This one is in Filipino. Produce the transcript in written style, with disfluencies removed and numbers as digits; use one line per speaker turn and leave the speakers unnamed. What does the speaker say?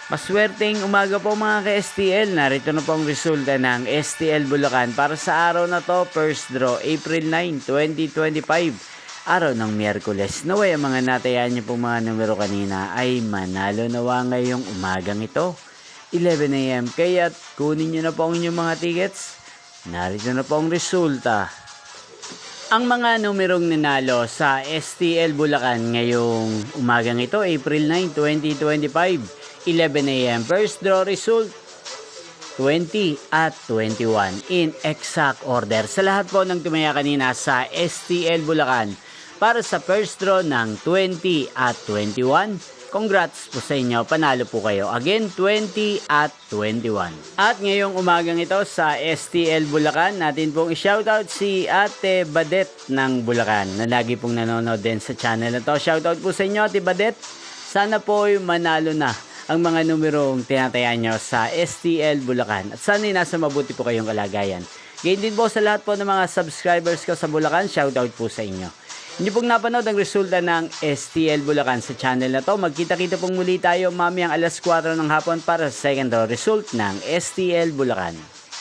Maswerteng umaga po mga ka-STL. Narito na po ang resulta ng STL Bulacan para sa araw na to, first draw, April 9, 2025. Araw ng Miyerkules. Naway ang mga natayaan niyo pong mga numero kanina ay manalo nawa ngayong umagang ito, 11 AM. Kaya't kunin niyo na po ang inyong mga tickets. Narito na po ang resulta. Ang mga numerong nanalo sa STL Bulacan ngayong umagang ito, April 9, 2025. 11 AM. First draw result, 20 at 21 in exact order. Sa lahat po ng tumaya kanina sa STL Bulacan para sa first draw ng 20 at 21, congrats po sa inyo, panalo po kayo. Again, 20 at 21. At ngayong umagang ito sa STL Bulacan, natin pong i-shoutout si Ate Badet ng Bulacan na lagi pong nanonood din sa channel na to. Shoutout po sa inyo, Ate Badet. Sana po ay manalo na ang mga numerong tinatayaan nyo sa STL Bulacan. At sana'y nasa mabuti po kayong kalagayan. Gayon din po sa lahat po ng mga subscribers ko sa Bulacan, shoutout po sa inyo. Hindi pong napanood ang resulta ng STL Bulacan sa channel na to. Magkita-kita pong muli tayo mamayang alas 4 ng hapon para sa second draw result ng STL Bulacan.